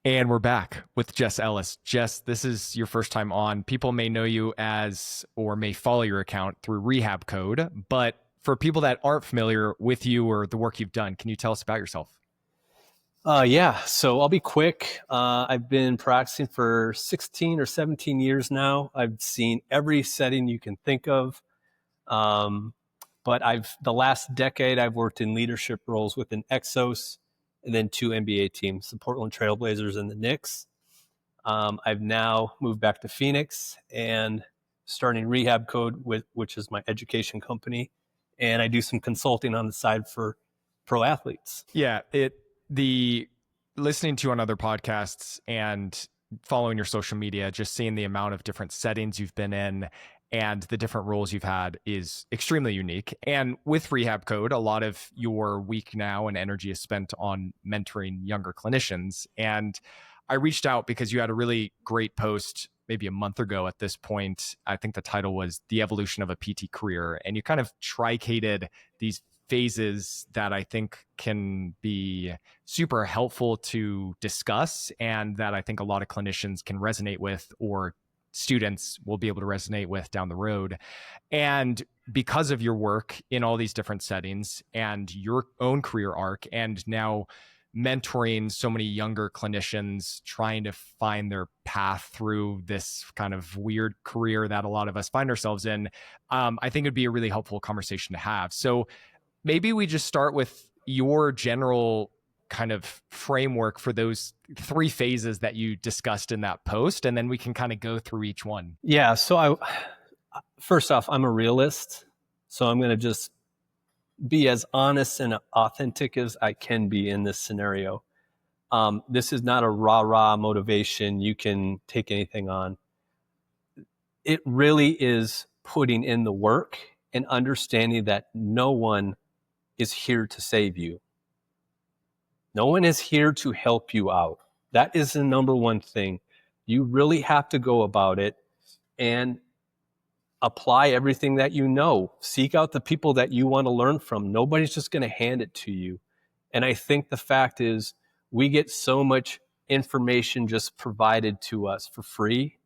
And we're back with Jess Elis. Jess, this is your first time on. People may know you as, or may follow your account through Rehab Code, but for people that aren't familiar with you or the work you've done, can you tell us about yourself? Yeah, so I'll be quick. I've been practicing for 16 or 17 years now. I've seen every setting you can think of. But the last decade, I've worked in leadership roles within Exos and then 2 NBA teams, the Portland Trailblazers and the Knicks. I've now moved back to Phoenix and starting Rehab Code, which is my education company. And I do some consulting on the side for pro athletes. Yeah, the listening to you on other podcasts and following your social media, just seeing the amount of different settings you've been in and the different roles you've had is extremely unique. And with Rehab Code, a lot of your week now and energy is spent on mentoring younger clinicians. And I reached out because you had a really great post maybe a month ago at this point. I think the title was The Evolution of a PT Career. And you kind of tricated these phases that I think can be super helpful to discuss and that I think a lot of clinicians can resonate with, or students will be able to resonate with down the road. And because of your work in all these different settings and your own career arc, and now mentoring so many younger clinicians trying to find their path through this kind of weird career that a lot of us find ourselves in, I think it'd be a really helpful conversation to have. So maybe we just start with your general kind of framework for those 3 phases that you discussed in that post, and then we can kind of go through each one. Yeah. So first off, I'm a realist. So I'm going to just be as honest and authentic as I can be in this scenario. This is not a rah-rah motivation. You can take anything on. It really is putting in the work and understanding that no one is here to save you. No one is here to help you out. That is the number one thing. You really have to go about it and apply everything that you know. Seek out the people that you want to learn from. Nobody's just going to hand it to you. And I think the fact is we get so much information just provided to us for free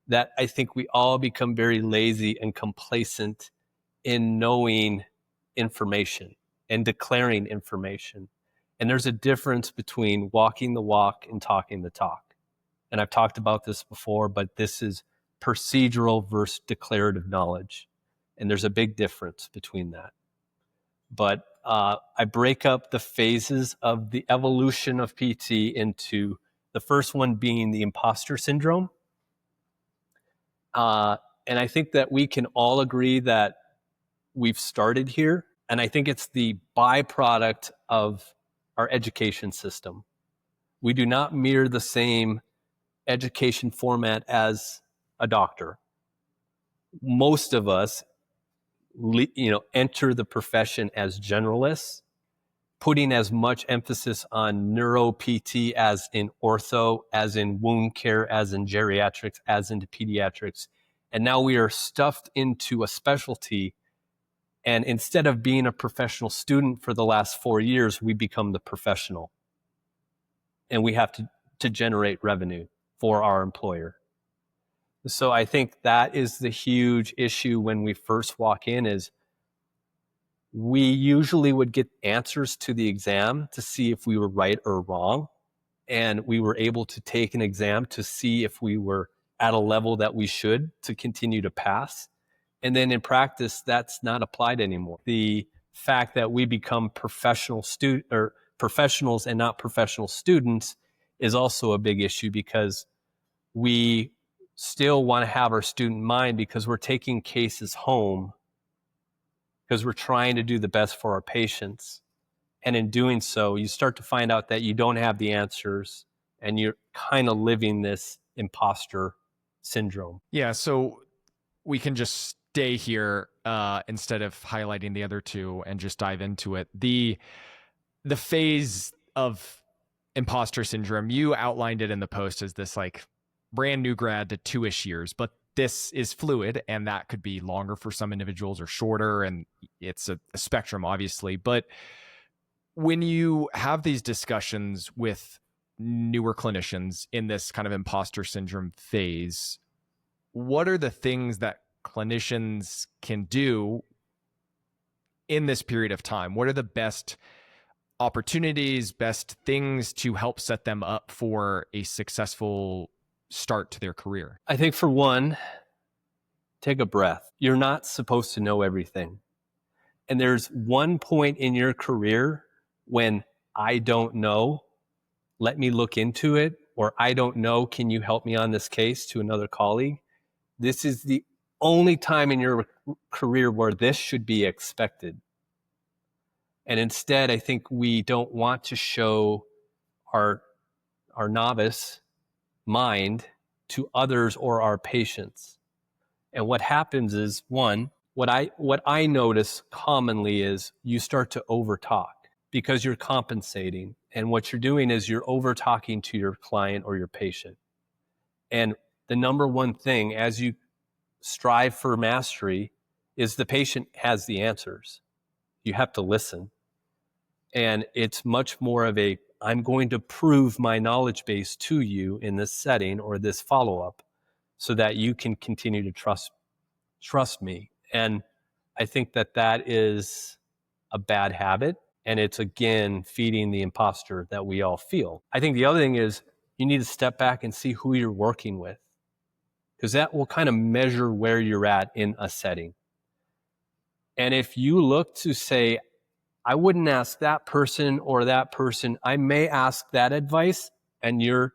that I think we all become very lazy and complacent in knowing information and declaring information. And there's a difference between walking the walk and talking the talk. And I've talked about this before, but this is procedural versus declarative knowledge. And there's a big difference between that. But I break up the phases of the evolution of PT into the first one being the imposter syndrome. And I think that we can all agree that we've started here. And I think it's the byproduct of our education system. We do not mirror the same education format as a doctor. Most of us, enter the profession as generalists, putting as much emphasis on neuro PT as in ortho, as in wound care, as in geriatrics, as into pediatrics. And now we are stuffed into a specialty. And instead of being a professional student for the last 4 years, we become the professional. And we have to generate revenue for our employer. So I think that is the huge issue when we first walk in is we usually would get answers to the exam to see if we were right or wrong. And we were able to take an exam to see if we were at a level that we should to continue to pass. And then in practice, that's not applied anymore. The fact that we become professionals and not professional students is also a big issue because we still want to have our student mind because we're taking cases home because we're trying to do the best for our patients. And in doing so, you start to find out that you don't have the answers and you're kind of living this imposter syndrome. Yeah, so we can just stay here instead of highlighting the other 2 and just dive into it. The phase of imposter syndrome, you outlined it in the post as this like brand new grad to 2-ish years, but this is fluid and that could be longer for some individuals or shorter. And it's a spectrum, obviously. But when you have these discussions with newer clinicians in this kind of imposter syndrome phase, what are the things that clinicians can do in this period of time? What are the best opportunities, best things to help set them up for a successful start to their career? I think for one, take a breath. You're not supposed to know everything. And there's one point in your career when I don't know, let me look into it, or I don't know, can you help me on this case, to another colleague. This is the only time in your career where this should be expected. And instead, I think we don't want to show our novice mind to others or our patients. And what happens is, one, what I notice commonly is you start to overtalk because you're compensating. And what you're doing is you're over talking to your client or your patient. And the number one thing as you strive for mastery is the patient has the answers. You have to listen. And it's much more of a, I'm going to prove my knowledge base to you in this setting or this follow-up so that you can continue to trust me. And I think that is a bad habit. And it's, again, feeding the imposter that we all feel. I think the other thing is you need to step back and see who you're working with, because that will kind of measure where you're at in a setting. And if you look to say, I wouldn't ask that person or that person, I may ask that advice, and you're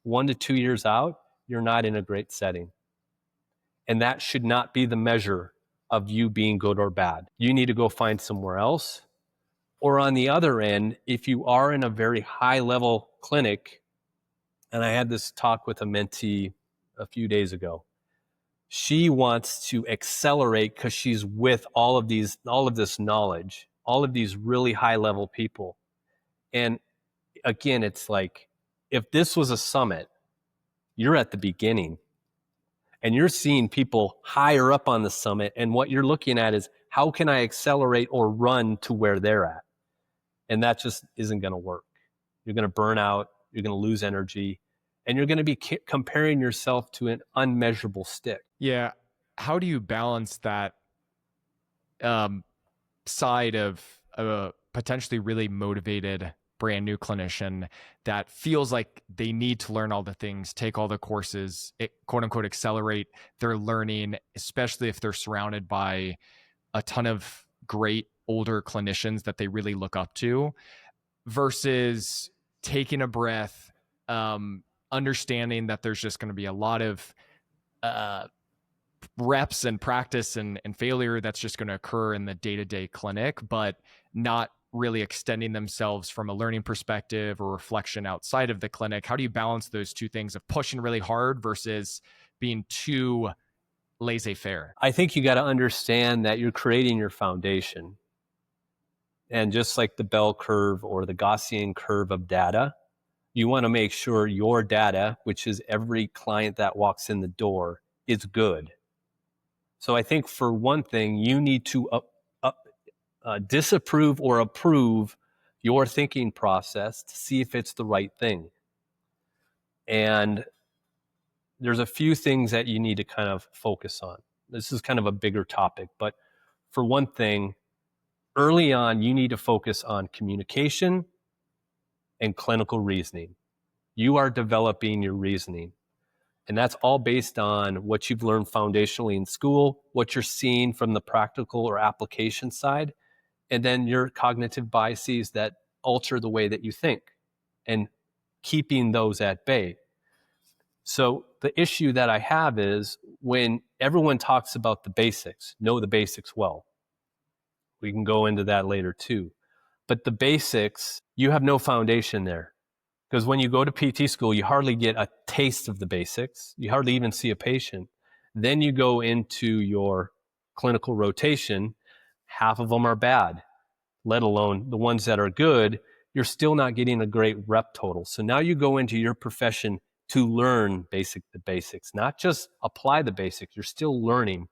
1 to 2 years out, you're not in a great setting. And that should not be the measure of you being good or bad. You need to go find somewhere else. Or on the other end, if you are in a very high level clinic, and I had this talk with a mentee a few days ago, she wants to accelerate because she's with all of this knowledge, all of these really high level people. And again, it's like, if this was a summit, you're at the beginning and you're seeing people higher up on the summit. And what you're looking at is, how can I accelerate or run to where they're at? And that just isn't going to work. You're going to burn out, you're going to lose energy, and you're going to be comparing yourself to an unmeasurable stick. Yeah. How do you balance that side of a potentially really motivated brand new clinician that feels like they need to learn all the things, take all the courses, quote unquote, accelerate their learning, especially if they're surrounded by a ton of great older clinicians that they really look up to, versus taking a breath, understanding that there's just going to be a lot of reps and practice and failure that's just going to occur in the day-to-day clinic, but not really extending themselves from a learning perspective or reflection outside of the clinic. How do you balance those two things of pushing really hard versus being too laissez-faire? I think you got to understand that you're creating your foundation. And just like the bell curve or the Gaussian curve of data, you want to make sure your data, which is every client that walks in the door, is good. So I think for one thing, you need to disapprove or approve your thinking process to see if it's the right thing. And there's a few things that you need to kind of focus on. This is kind of a bigger topic, but for one thing, early on, you need to focus on communication and clinical reasoning. You are developing your reasoning. And that's all based on what you've learned foundationally in school, what you're seeing from the practical or application side, and then your cognitive biases that alter the way that you think, and keeping those at bay. So the issue that I have is when everyone talks about the basics, know the basics well. We can go into that later too. But the basics, you have no foundation there. Because when you go to PT school, you hardly get a taste of the basics. You hardly even see a patient. Then you go into your clinical rotation. Half of them are bad, let alone the ones that are good. You're still not getting a great rep total. So now you go into your profession to learn the basics, not just apply the basics. You're still learning.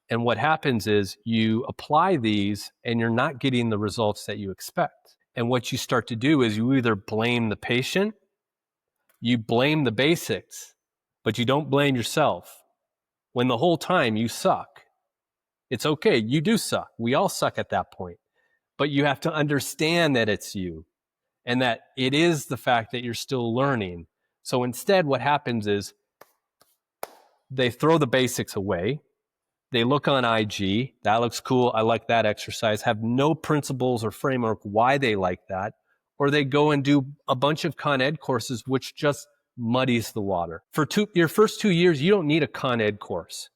And what happens is you apply these and you're not getting the results that you expect. And what you start to do is you either blame the patient You blame the basics, but you don't blame yourself when the whole time you suck. It's okay. You do suck. We all suck at that point. But you have to understand that it's you and that it is the fact that you're still learning. So instead, what happens is they throw the basics away. They look on IG. That looks cool. I like that exercise. Have no principles or framework why they like that. Or they go and do a bunch of Con Ed courses, which just muddies the water. For your first 2 years, you don't need a Con Ed course.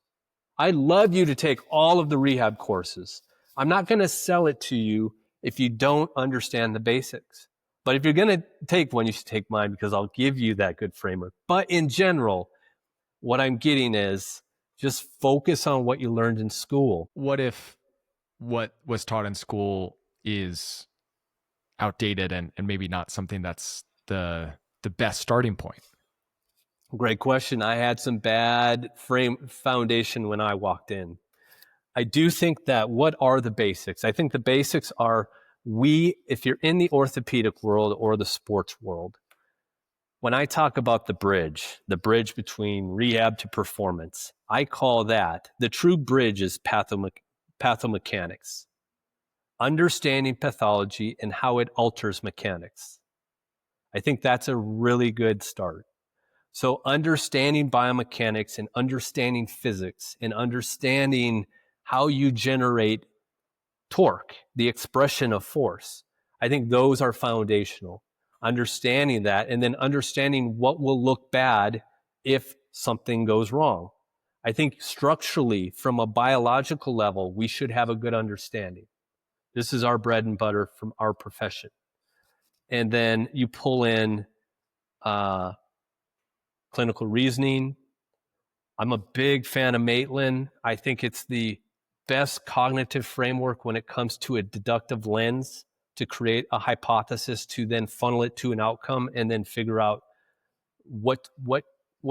I'd love you to take all of the rehab courses. I'm not going to sell it to you if you don't understand the basics. But if you're going to take one, you should take mine because I'll give you that good framework. But in general, what I'm getting is just focus on what you learned in school. What if what was taught in school is outdated and maybe not something that's the best starting point? Great question. I had some bad foundation when I walked in. I do think that what are the basics? I think the basics are if you're in the orthopedic world or the sports world, when I talk about the bridge between rehab to performance, I call that the true bridge is pathomechanics, understanding pathology and how it alters mechanics. I think that's a really good start. So understanding biomechanics and understanding physics and understanding how you generate torque, the expression of force, I think those are foundational. Understanding that and then understanding what will look bad if something goes wrong. I think structurally, from a biological level, we should have a good understanding. This is our bread and butter from our profession. And then you pull in clinical reasoning. I'm a big fan of Maitland. I think it's the best cognitive framework when it comes to a deductive lens to create a hypothesis to then funnel it to an outcome and then figure out what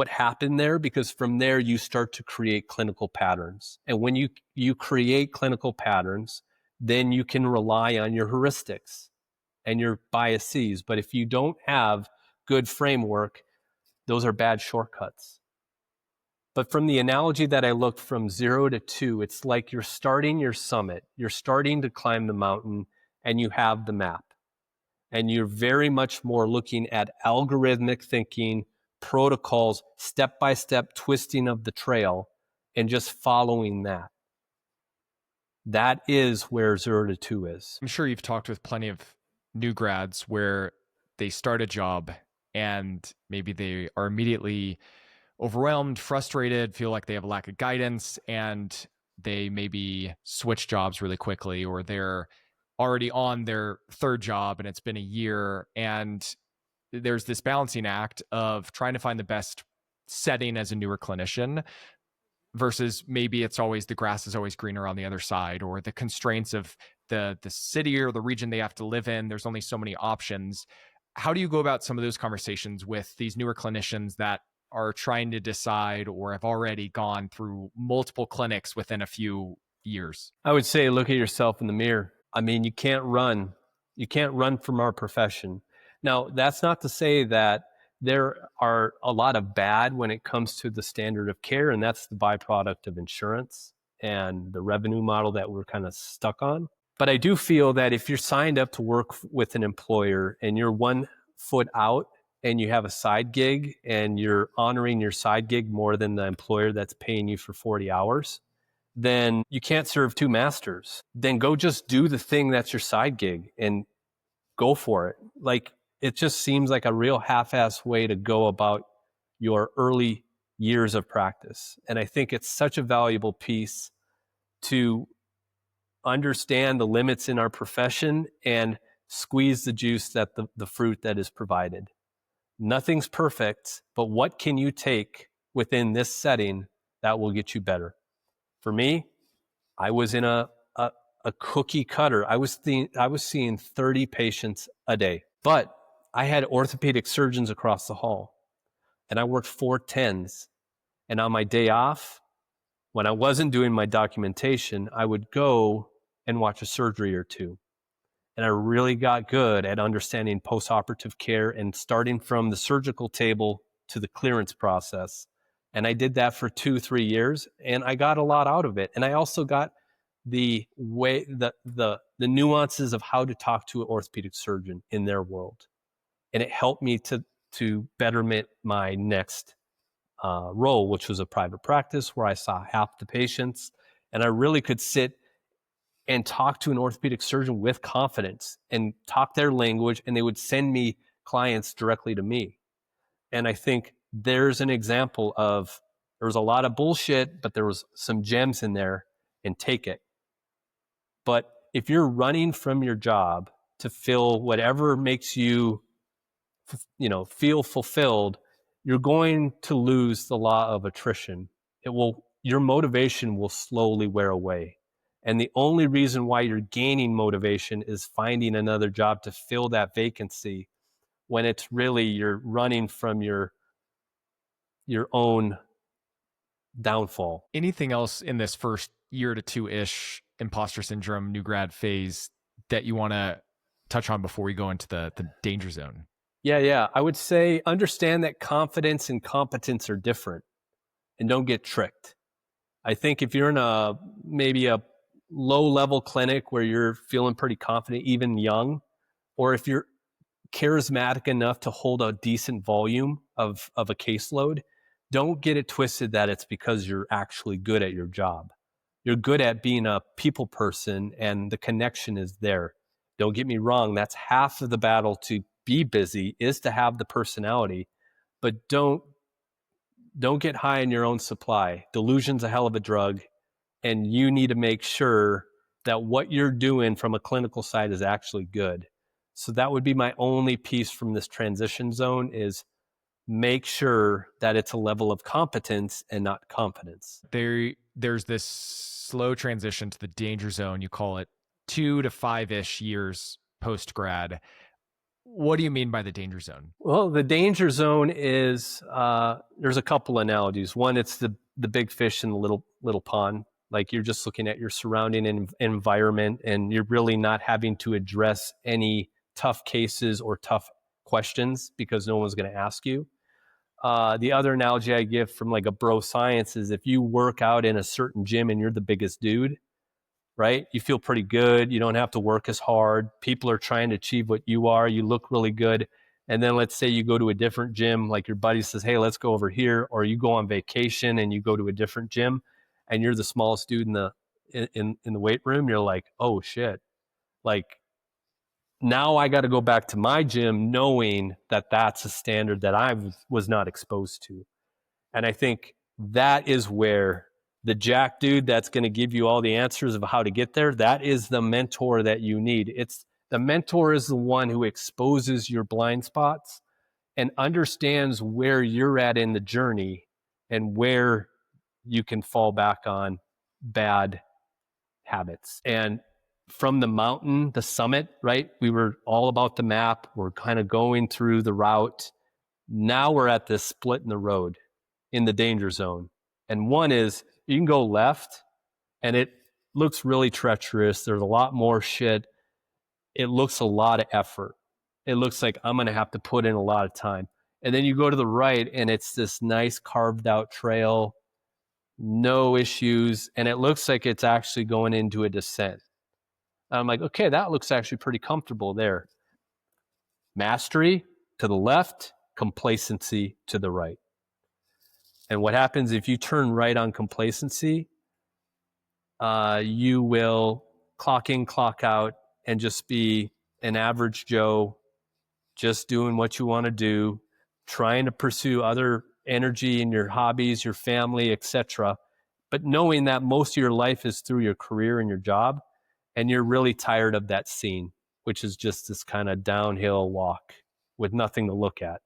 happened there, because from there you start to create clinical patterns. And when you create clinical patterns, then you can rely on your heuristics and your biases. But if you don't have good framework, those are bad shortcuts. But from the analogy that I looked from 0 to 2, it's like you're starting your summit. You're starting to climb the mountain and you have the map. And you're very much more looking at algorithmic thinking, protocols, step-by-step twisting of the trail, and just following that. That is where 0 to 2 is. I'm sure you've talked with plenty of new grads where they start a job and maybe they are immediately overwhelmed, frustrated, feel like they have a lack of guidance, and they maybe switch jobs really quickly, or they're already on their third job and it's been a year. And there's this balancing act of trying to find the best setting as a newer clinician versus maybe it's always the grass is always greener on the other side, or the constraints of the city or the region they have to live in. There's only so many options. How do you go about some of those conversations with these newer clinicians that are trying to decide or have already gone through multiple clinics within a few years? I would say look at yourself in the mirror. I mean, you can't run. You can't run from our profession. Now, that's not to say that there are a lot of bad when it comes to the standard of care, and that's the byproduct of insurance and the revenue model that we're kind of stuck on. But I do feel that if you're signed up to work with an employer and you're 1 foot out and you have a side gig and you're honoring your side gig more than the employer that's paying you for 40 hours, then you can't serve 2 masters. Then go just do the thing that's your side gig and go for it. Like, it just seems like a real half-ass way to go about your early years of practice. And I think it's such a valuable piece to understand the limits in our profession and squeeze the juice that the fruit that is provided. Nothing's perfect, but what can you take within this setting that will get you better? For me, I was in a cookie cutter. I was seeing 30 patients a day, but I had orthopedic surgeons across the hall, and I worked 4 10s. And on my day off, when I wasn't doing my documentation, I would go and watch a surgery or 2. And I really got good at understanding post-operative care and starting from the surgical table to the clearance process. And I did that for 2-3 years, and I got a lot out of it. And I also got the way, the nuances of how to talk to an orthopedic surgeon in their world. And it helped me to betterment my next role, which was a private practice where I saw half the patients. And I really could sit and talk to an orthopedic surgeon with confidence and talk their language, and they would send me clients directly to me. And I think there's an example of, there was a lot of bullshit, but there was some gems in there, and take it. But if you're running from your job to fill whatever makes you, feel fulfilled, you're going to lose the law of attrition. Your motivation will slowly wear away. And the only reason why you're gaining motivation is finding another job to fill that vacancy, when it's really you're running from your own downfall. Anything else in this first year to two-ish imposter syndrome new grad phase that you want to touch on before we go into the danger zone? Yeah. I would say understand that confidence and competence are different, and don't get tricked. I think if you're in maybe a low level clinic where you're feeling pretty confident, even young, or if you're charismatic enough to hold a decent volume of a caseload, don't get it twisted that it's because you're actually good at your job. You're good at being a people person, and the connection is there. Don't get me wrong, that's half of the battle to be busy, is to have the personality, but don't get high in your own supply. Delusion's a hell of a drug, and you need to make sure that what you're doing from a clinical side is actually good. So that would be my only piece from this transition zone, is make sure that it's a level of competence and not confidence. There's this slow transition to the danger zone. You call it 2 to 5-ish years post-grad. What do you mean by the danger zone? Well, the danger zone is, there's a couple analogies. One, it's the big fish in the little pond. Like, you're just looking at your surrounding environment, and you're really not having to address any tough cases or tough questions because no one's going to ask you. The other analogy I give from like a bro science is, if you work out in a certain gym and you're the biggest dude, right? You feel pretty good. You don't have to work as hard. People are trying to achieve what you are. You look really good. And then let's say you go to a different gym, like your buddy says, hey, let's go over here. Or you go on vacation and you go to a different gym, and you're the smallest dude in the weight room. You're like, oh shit. Like, now I got to go back to my gym knowing that that's a standard that I was not exposed to. And I think that is where the jack dude that's going to give you all the answers of how to get there, that is the mentor that you need. The mentor is the one who exposes your blind spots and understands where you're at in the journey and where you can fall back on bad habits. And from the mountain, the summit, right? We were all about the map. We're kind of going through the route. Now we're at this split in the road in the danger zone. And one is, you can go left and it looks really treacherous. There's a lot more shit. It looks a lot of effort. It looks like I'm going to have to put in a lot of time. And then you go to the right and it's this nice carved out trail, no issues. And it looks like it's actually going into a descent. And I'm like, okay, that looks actually pretty comfortable there. Mastery to the left, complacency to the right. And what happens if you turn right on complacency, you will clock in, clock out, and just be an average Joe, just doing what you want to do, trying to pursue other energy in your hobbies, your family, etc. But knowing that most of your life is through your career and your job, and you're really tired of that scene, which is just this kind of downhill walk with nothing to look at.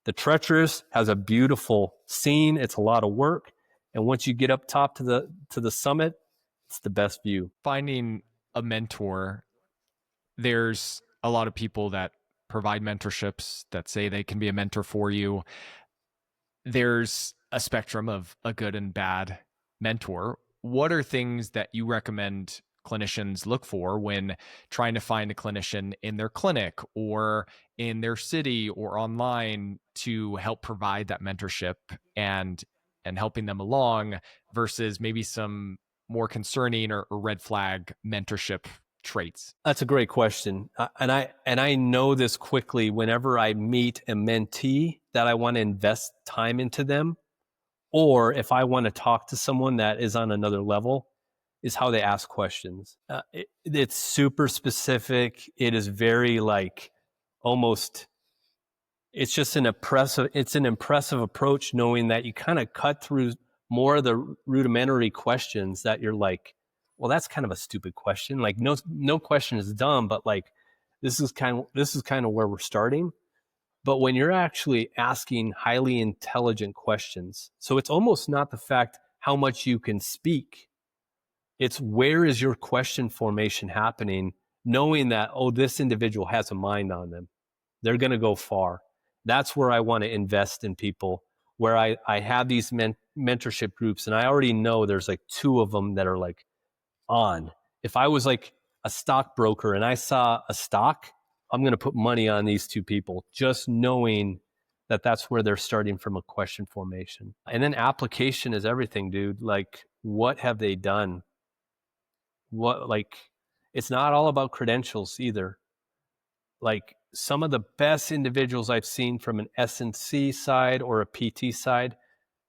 The treacherous has a beautiful scene. It's a lot of work. And once you get up top to the summit, it's the best view. Finding a mentor, there's a lot of people that provide mentorships that say they can be a mentor for you. There's a spectrum of a good and bad mentor. What are things that you recommend clinicians look for when trying to find a clinician in their clinic or in their city or online to help provide that mentorship and helping them along versus maybe some more concerning or red flag mentorship traits? That's a great question. And I know this quickly whenever I meet a mentee that I want to invest time into them, or if I want to talk to someone that is on another level, is how they ask questions. It's super specific. It is very like almost, it's an impressive approach, knowing that you kind of cut through more of the rudimentary questions that you're like, well, that's kind of a stupid question. Like no question is dumb, but like this is kind of where we're starting. But when you're actually asking highly intelligent questions, so it's almost not the fact how much you can speak, it's where is your question formation happening, knowing that, oh, this individual has a mind on them. They're going to go far. That's where I want to invest in people, where I have these mentorship groups, and I already know there's like 2 of them that are like on. If I was like a stockbroker and I saw a stock, I'm going to put money on these 2 people, just knowing that that's where they're starting from a question formation. And then application is everything, dude. Like, what have they done? It's not all about credentials either. Like, some of the best individuals I've seen from an S&C side or a PT side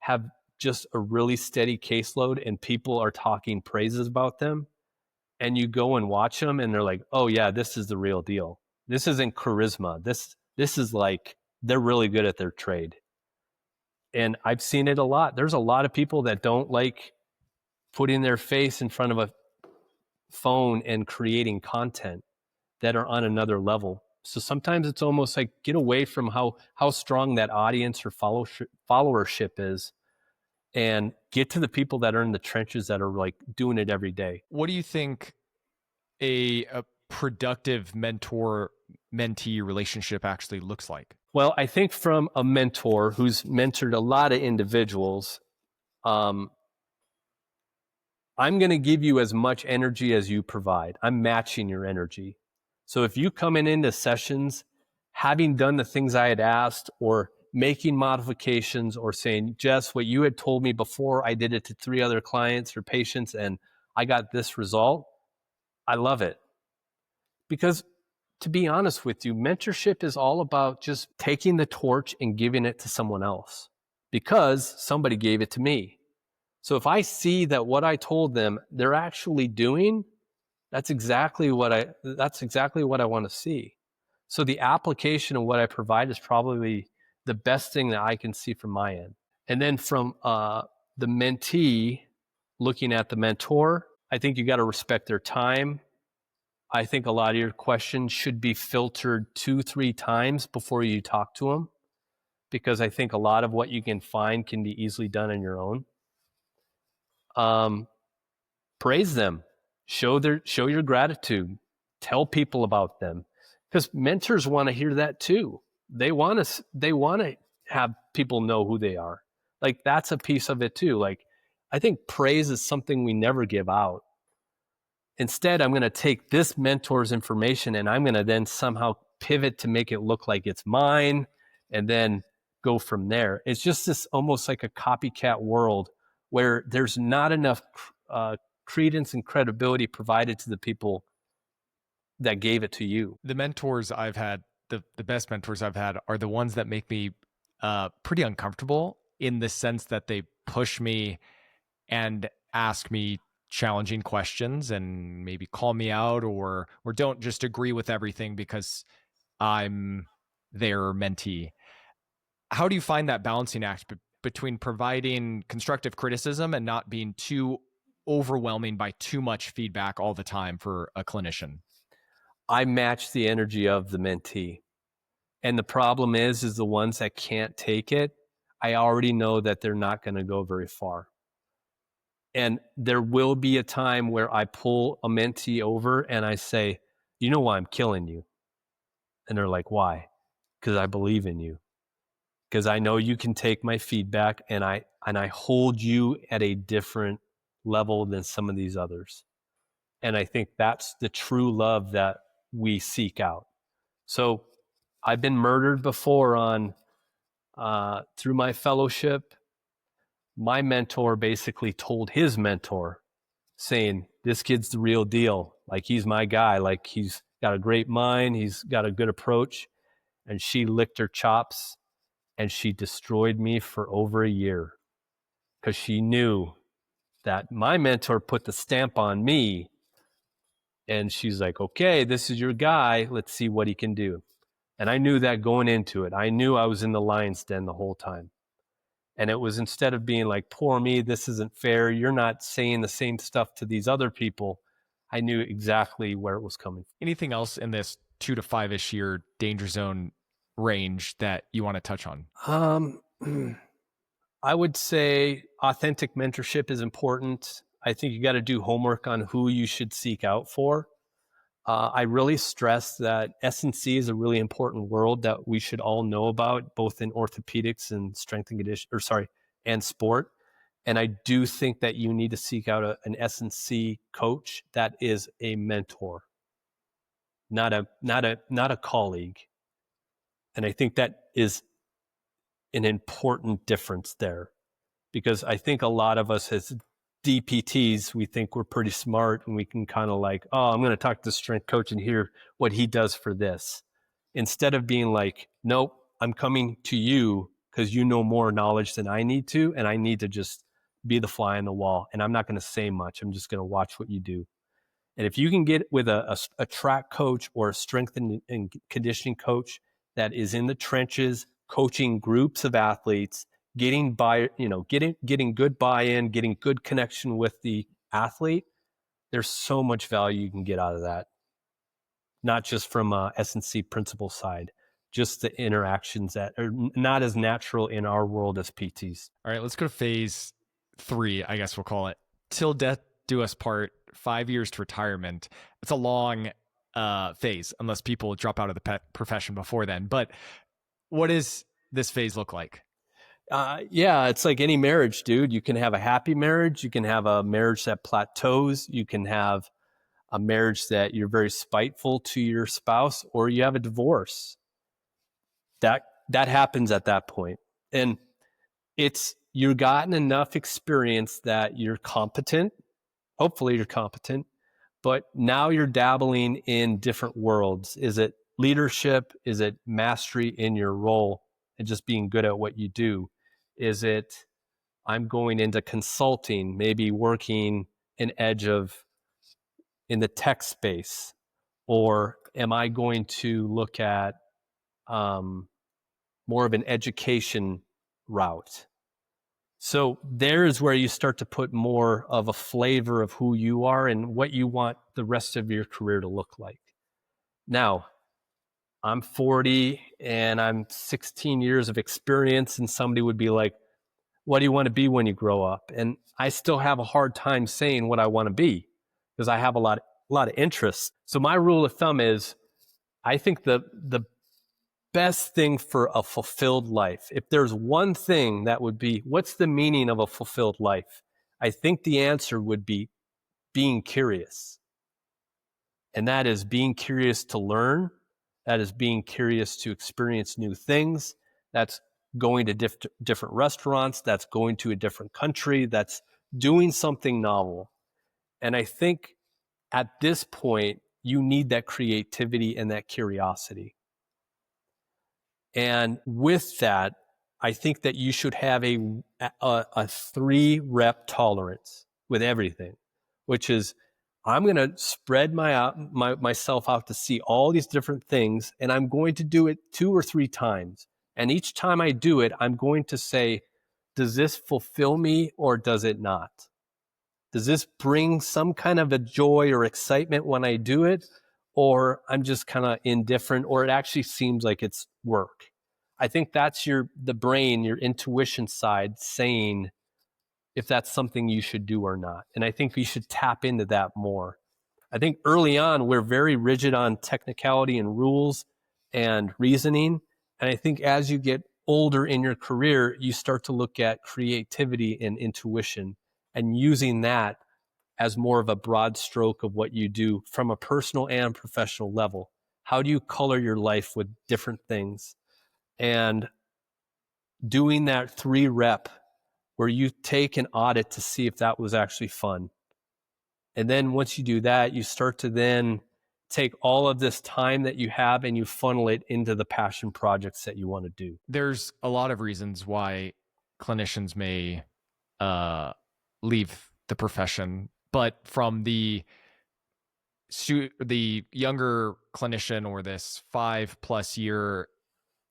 have just a really steady caseload, and people are talking praises about them. And you go and watch them and they're like, oh yeah, this is the real deal. This isn't charisma. This is like, they're really good at their trade. And I've seen it a lot. There's a lot of people that don't like putting their face in front of a phone and creating content that are on another level. So sometimes it's almost like, get away from how strong that audience or followership is, and get to the people that are in the trenches that are like doing it every day. What do you think a productive mentor-mentee relationship actually looks like? Well, I think from a mentor who's mentored a lot of individuals, I'm going to give you as much energy as you provide. I'm matching your energy. So if you come into sessions having done the things I had asked, or making modifications, or saying, Jess, what you had told me before, I did it to 3 other clients or patients and I got this result, I love it. Because to be honest with you, mentorship is all about just taking the torch and giving it to someone else because somebody gave it to me. So if I see that what I told them they're actually doing, that's exactly what I want to see. So the application of what I provide is probably the best thing that I can see from my end. And then from the mentee looking at the mentor, I think you got to respect their time. I think a lot of your questions should be filtered 2-3 times before you talk to them, because I think a lot of what you can find can be easily done on your own. Praise them, show your gratitude, tell people about them, because mentors want to hear that too. They want to have people know who they are. Like, that's a piece of it too. Like, I think praise is something we never give out. Instead, I'm going to take this mentor's information and I'm going to then somehow pivot to make it look like it's mine, and then go from there. It's just this almost like a copycat world where there's not enough credence and credibility provided to the people that gave it to you. The mentors I've had, the best mentors I've had, are the ones that make me pretty uncomfortable, in the sense that they push me and ask me challenging questions and maybe call me out, or don't just agree with everything because I'm their mentee. How do you find that balancing act between providing constructive criticism and not being too overwhelming by too much feedback all the time for a clinician? I match the energy of the mentee. And the problem is the ones that can't take it, I already know that they're not going to go very far. And there will be a time where I pull a mentee over and I say, you know why I'm killing you? And they're like, why? Because I believe in you. Because I know you can take my feedback, and I hold you at a different level than some of these others. And I think that's the true love that we seek out. So I've been murdered before on through my fellowship. My mentor basically told his mentor, saying, this kid's the real deal. Like, he's my guy. Like, he's got a great mind. He's got a good approach. And she licked her chops and she destroyed me for over a year because she knew that my mentor put the stamp on me. And she's like, okay, this is your guy. Let's see what he can do. And I knew that going into it. I knew I was in the lion's den the whole time. And it was, instead of being like, poor me, this isn't fair, you're not saying the same stuff to these other people, I knew exactly where it was coming from. Anything else in this 2 to 5-ish year danger zone range that you want to touch on? I would say authentic mentorship is important. I think you got to do homework on who you should seek out for. I really stress that S&C is a really important world that we should all know about, both in orthopedics and strength and conditioning, and sport. And I do think that you need to seek out an S&C coach that is a mentor, not a colleague. And I think that is an important difference there, because I think a lot of us as DPTs, we think we're pretty smart and we can kind of like, oh, I'm going to talk to the strength coach and hear what he does for this. Instead of being like, nope, I'm coming to you because you know more knowledge than I need to, and I need to just be the fly on the wall. And I'm not going to say much. I'm just going to watch what you do. And if you can get with a track coach or a strength and conditioning coach that is in the trenches, coaching groups of athletes, getting good buy-in, getting good connection with the athlete, there's so much value you can get out of that. Not just from a S&C principle side, just the interactions that are not as natural in our world as PTs. All right, let's go to phase 3, I guess we'll call it. Till death do us part, 5 years to retirement. It's a long phase, unless people drop out of the profession before then. But what does this phase look like? Yeah, it's like any marriage, dude. You can have a happy marriage. You can have a marriage that plateaus. You can have a marriage that you're very spiteful to your spouse, or you have a divorce. That happens at that point. And you've gotten enough experience that you're competent. Hopefully you're competent, but now you're dabbling in different worlds. Is it leadership? Is it mastery in your role and just being good at what you do? Is it, I'm going into consulting, maybe working an edge in the tech space? Or am I going to look at more of an education route? So there is where you start to put more of a flavor of who you are and what you want the rest of your career to look like. Now, I'm 40 and I'm 16 years of experience, and somebody would be like, what do you want to be when you grow up? And I still have a hard time saying what I want to be because I have a lot of interests. So my rule of thumb is, I think the best thing for a fulfilled life, if there's one thing that would be, what's the meaning of a fulfilled life? I think the answer would be being curious. And that is being curious to learn. That is being curious to experience new things. That's going to different restaurants. That's going to a different country. That's doing something novel. And I think at this point, you need that creativity and that curiosity. And with that, I think that you should have a 3-rep tolerance with everything, which is, I'm going to spread myself out to see all these different things, and I'm going to do it 2 or 3 times. And each time I do it, I'm going to say, does this fulfill me or does it not? Does this bring some kind of a joy or excitement when I do it? Or I'm just kind of indifferent, or it actually seems like it's work. I think that's the brain, your intuition side saying if that's something you should do or not. And I think we should tap into that more. I think early on, we're very rigid on technicality and rules and reasoning. And I think as you get older in your career, you start to look at creativity and intuition and using that as more of a broad stroke of what you do from a personal and professional level. How do you color your life with different things? And doing that 3-rep where you take an audit to see if that was actually fun. And then once you do that, you start to then take all of this time that you have and you funnel it into the passion projects that you want to do. There's a lot of reasons why clinicians may leave the profession, but from the younger clinician or this 5+ year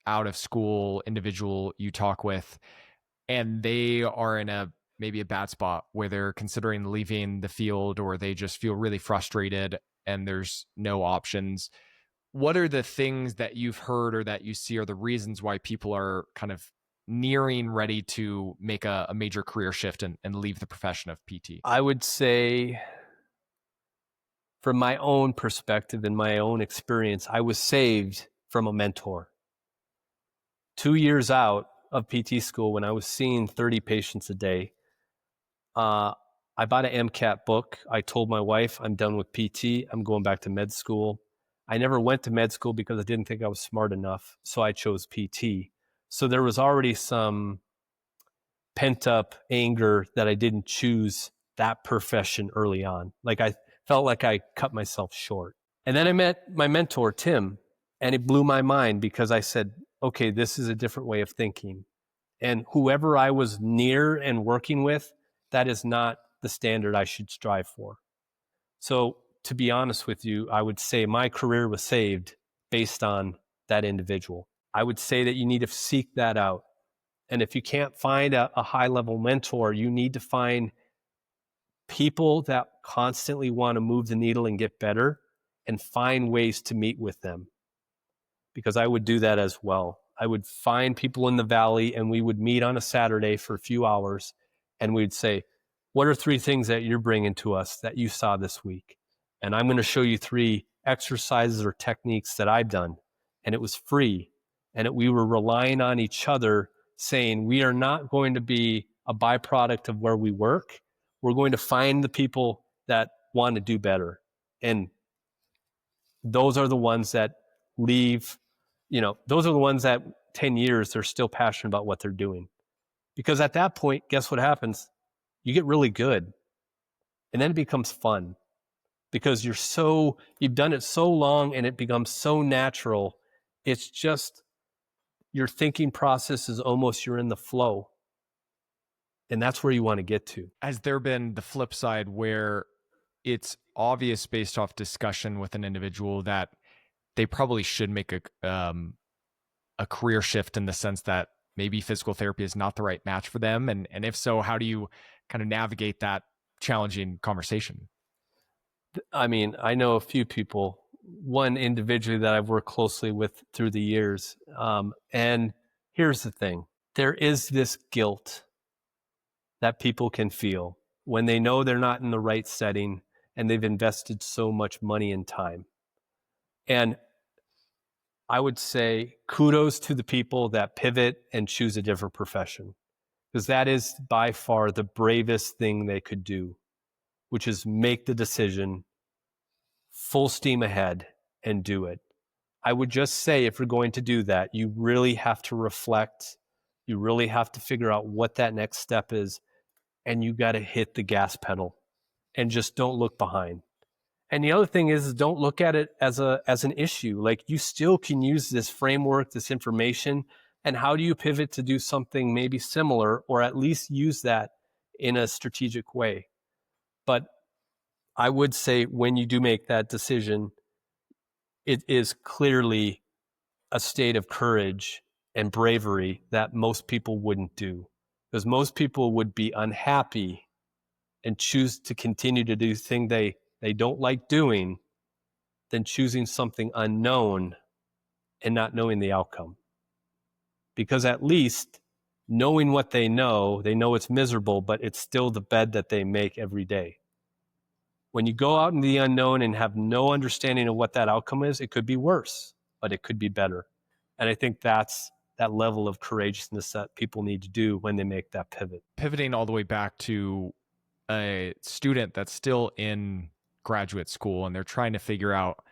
out of school individual you talk with, and they are in maybe a bad spot where they're considering leaving the field, or they just feel really frustrated and there's no options. What are the things that you've heard or that you see are the reasons why people are kind of nearing ready to make a major career shift and leave the profession of PT? I would say, from my own perspective and my own experience, I was saved from a mentor. 2 years out of PT school, when I was seeing 30 patients a day, I bought an MCAT book. I told my wife, I'm done with PT. I'm going back to med school. I never went to med school because I didn't think I was smart enough. So I chose PT. So there was already some pent up anger that I didn't choose that profession early on. Like I felt like I cut myself short. And then I met my mentor, Tim, and it blew my mind because I said, okay, this is a different way of thinking. And whoever I was near and working with, that is not the standard I should strive for. So to be honest with you, I would say my career was saved based on that individual. I would say that you need to seek that out. And if you can't find a high-level mentor, you need to find people that constantly want to move the needle and get better, and find ways to meet with them. Because I would do that as well. I would find people in the valley and we would meet on a Saturday for a few hours and we'd say, what are 3 things that you're bringing to us that you saw this week? And I'm going to show you 3 exercises or techniques that I've done. And it was free. And we were relying on each other, saying, we are not going to be a byproduct of where we work. We're going to find the people that want to do better. And those are the ones that leave, those are the ones that 10 years, they're still passionate about what they're doing. Because at that point, guess what happens? You get really good. And then it becomes fun because you've done it so long and it becomes so natural. It's just your thinking process is almost you're in the flow. And that's where you want to get to. Has there been the flip side where it's obvious based off discussion with an individual that they probably should make a career shift, in the sense that maybe physical therapy is not the right match for them? And if so, how do you kind of navigate that challenging conversation? I mean, I know a few people, one individually that I've worked closely with through the years. And here's the thing. There is this guilt that people can feel when they know they're not in the right setting and they've invested so much money and time. And I would say kudos to the people that pivot and choose a different profession, because that is by far the bravest thing they could do, which is make the decision, full steam ahead, and do it. I would just say, if you're going to do that, you really have to reflect. You really have to figure out what that next step is, and you got to hit the gas pedal and just don't look behind. And the other thing is don't look at it as an issue. Like, you still can use this framework, this information, and how do you pivot to do something maybe similar, or at least use that in a strategic way. But I would say when you do make that decision, it is clearly a state of courage and bravery that most people wouldn't do, because most people would be unhappy and choose to continue to do things they don't like doing than choosing something unknown and not knowing the outcome. Because at least knowing what they know it's miserable, but it's still the bed that they make every day. When you go out in the unknown and have no understanding of what that outcome is, it could be worse, but it could be better. And I think that's that level of courageousness that people need to do when they make that pivot. Pivoting all the way back to a student that's still in graduate school and they're trying to figure out,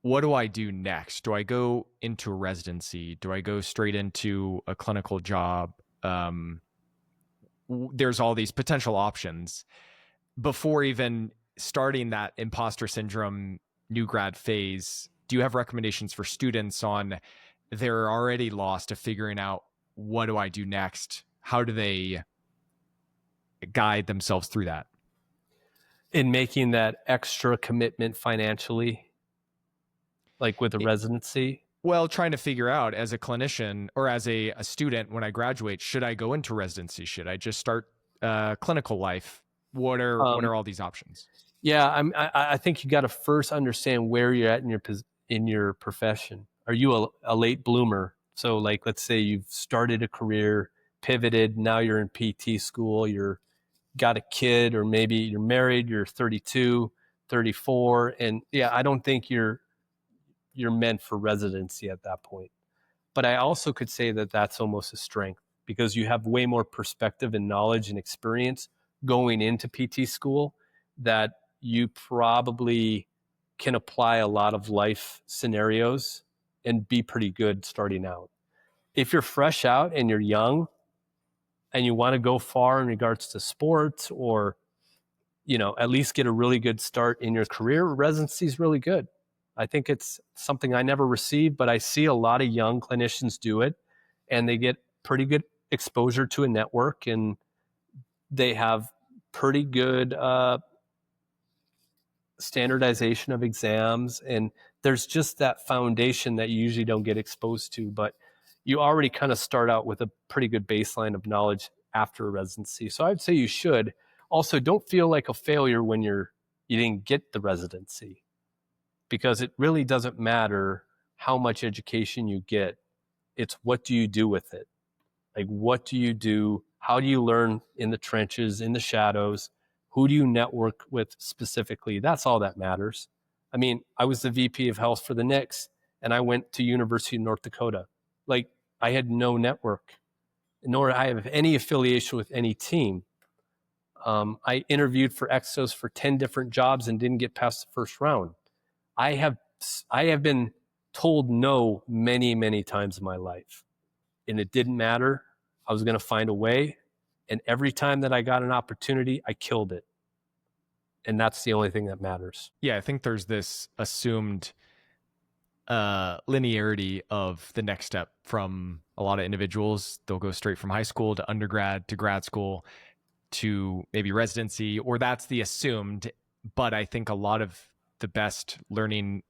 what do I do next? Do I go into a residency? Do I go straight into a clinical job? There's all these potential options before even starting that imposter syndrome new grad phase. Do you have recommendations for students on, they're already lost to figuring out, what do I do next? How do they guide themselves through that? In making that extra commitment financially, like with a residency? Well, trying to figure out as a clinician or as a student, when I graduate, should I go into residency? Should I just start clinical life? What are all these options? Yeah, I think you got to first understand where you're at in your profession. Are you a late bloomer? So, like, let's say you've started a career, pivoted, now you're in PT school, you're got a kid, or maybe you're married, you're 32, 34, and yeah, I don't think you're meant for residency at that point. But I also could say that that's almost a strength, because you have way more perspective and knowledge and experience going into PT school that you probably can apply a lot of life scenarios and be pretty good starting out. If you're fresh out and you're young and you want to go far in regards to sports, or at least get a really good start in your career, residency is really good. I think it's something I never received, but I see a lot of young clinicians do it, and they get pretty good exposure to a network, and they have pretty good standardization of exams. And there's just that foundation that you usually don't get exposed to, but you already kind of start out with a pretty good baseline of knowledge after a residency. So I'd say you should. Also, don't feel like a failure when you didn't get the residency, because it really doesn't matter how much education you get. It's what do you do with it? Like, what do you do? How do you learn in the trenches, in the shadows? Who do you network with specifically? That's all that matters. I mean, I was the VP of health for the Knicks, and I went to University of North Dakota. Like, I had no network, nor I have any affiliation with any team. I interviewed for Exos for 10 different jobs and didn't get past the first round. I have been told no many, many times in my life, and it didn't matter. I was going to find a way. And every time that I got an opportunity, I killed it. And that's the only thing that matters. Yeah, I think there's this assumed linearity of the next step from a lot of individuals. They'll go straight from high school to undergrad to grad school to maybe residency, or that's the assumed. But I think a lot of the best learning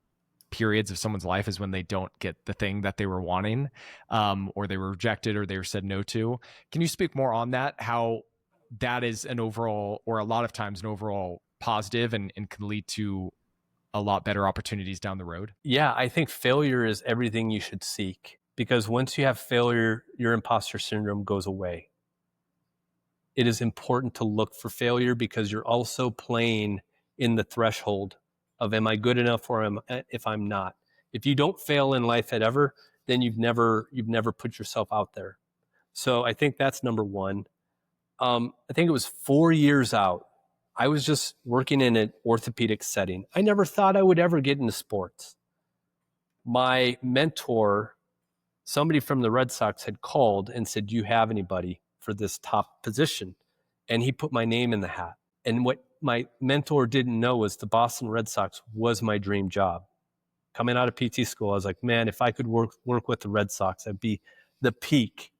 periods of someone's life is when they don't get the thing that they were wanting, or they were rejected, or they were said no to. Can you speak more on that? How that is an overall, or a lot of times an overall positive, and can lead to a lot better opportunities down the road? Yeah, I think failure is everything you should seek, because once you have failure, your imposter syndrome goes away. It is important to look for failure, because you're also playing in the threshold of, am I good enough, or if I'm not. If you don't fail in life at ever, then you've never put yourself out there. So I think that's number one. I think it was 4 years out, I was just working in an orthopedic setting. I never thought I would ever get into sports. My mentor, somebody from the Red Sox, had called and said, do you have anybody for this top position? And he put my name in the hat. And what my mentor didn't know was the Boston Red Sox was my dream job. Coming out of PT school, I was like, man, if I could work with the Red Sox, that'd be the peak.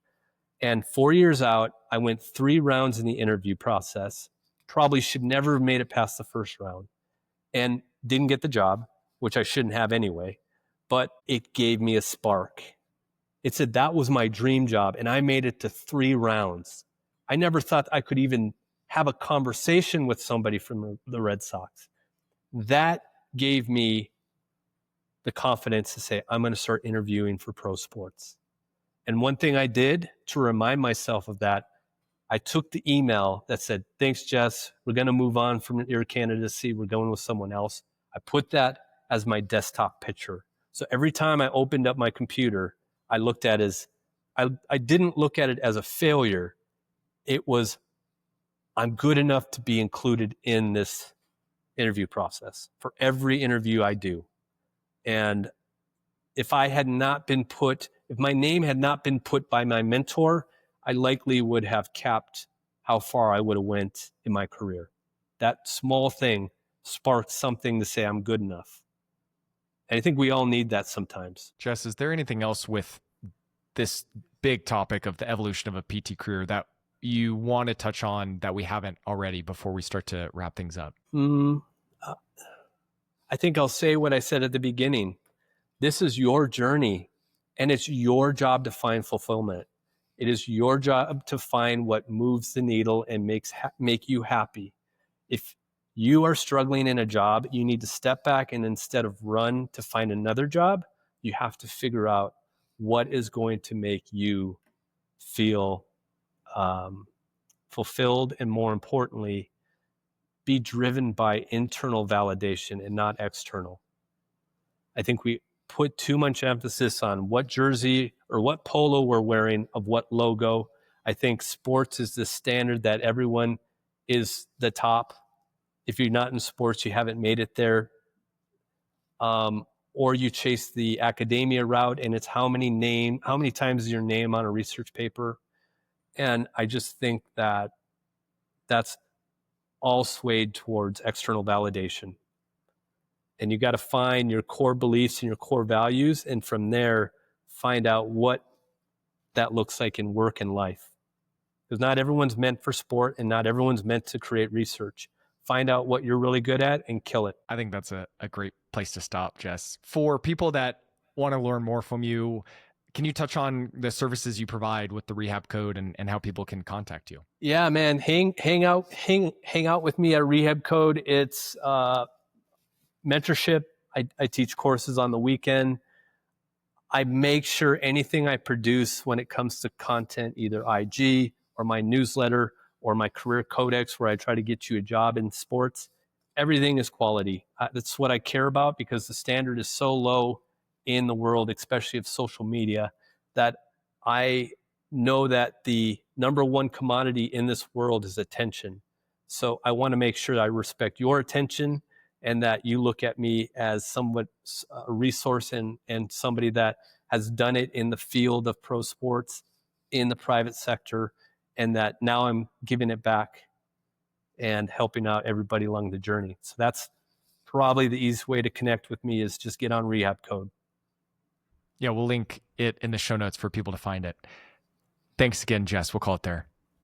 And 4 years out, I went 3 rounds in the interview process. Probably should never have made it past the first round, and didn't get the job, which I shouldn't have anyway. But it gave me a spark. It said that was my dream job, and I made it to 3 rounds. I never thought I could even have a conversation with somebody from the Red Sox. That gave me the confidence to say, I'm going to start interviewing for pro sports. And one thing I did to remind myself of that, I took the email that said, thanks, Jess, we're going to move on from your candidacy. We're going with someone else. I put that as my desktop picture. So every time I opened up my computer, I looked at it as, I didn't look at it as a failure. It was I'm good enough to be included in this interview process for every interview I do. And if my name had not been put by my mentor, I likely would have capped how far I would have went in my career. That small thing sparked something to say I'm good enough. And I think we all need that sometimes. Jess, is there anything else with this big topic of the evolution of a PT career that you want to touch on that we haven't already before we start to wrap things up? I think I'll say what I said at the beginning. This is your journey, and it's your job to find fulfillment. It is your job to find what moves the needle and make you happy. If you are struggling in a job, you need to step back, and instead of run to find another job, you have to figure out what is going to make you feel fulfilled, and more importantly, be driven by internal validation and not external. I think we put too much emphasis on what jersey or what polo we're wearing, of what logo. I think sports is the standard that everyone is the top. If you're not in sports, you haven't made it there. Or you chase the academia route, and it's how many times is your name on a research paper. And I just think that that's all swayed towards external validation. And you got to find your core beliefs and your core values, and from there, find out what that looks like in work and life. Because not everyone's meant for sport, and not everyone's meant to create research. Find out what you're really good at and kill it. I think that's a great place to stop, Jess. For people that want to learn more from you, can you touch on the services you provide with the Rehab Code and how people can contact you? Yeah, man. Hang out with me at Rehab Code. It's mentorship. I teach courses on the weekend. I make sure anything I produce when it comes to content, either IG or my newsletter or my career codex, where I try to get you a job in sports, everything is quality. That's what I care about, because the standard is so low in the world, especially of social media, that I know that the number one commodity in this world is attention. So I want to make sure that I respect your attention, and that you look at me as somewhat a resource and somebody that has done it in the field of pro sports, in the private sector, and that now I'm giving it back and helping out everybody along the journey. So that's probably the easiest way to connect with me, is just get on Rehab Code. Yeah, we'll link it in the show notes for people to find it. Thanks again, Jess. We'll call it there.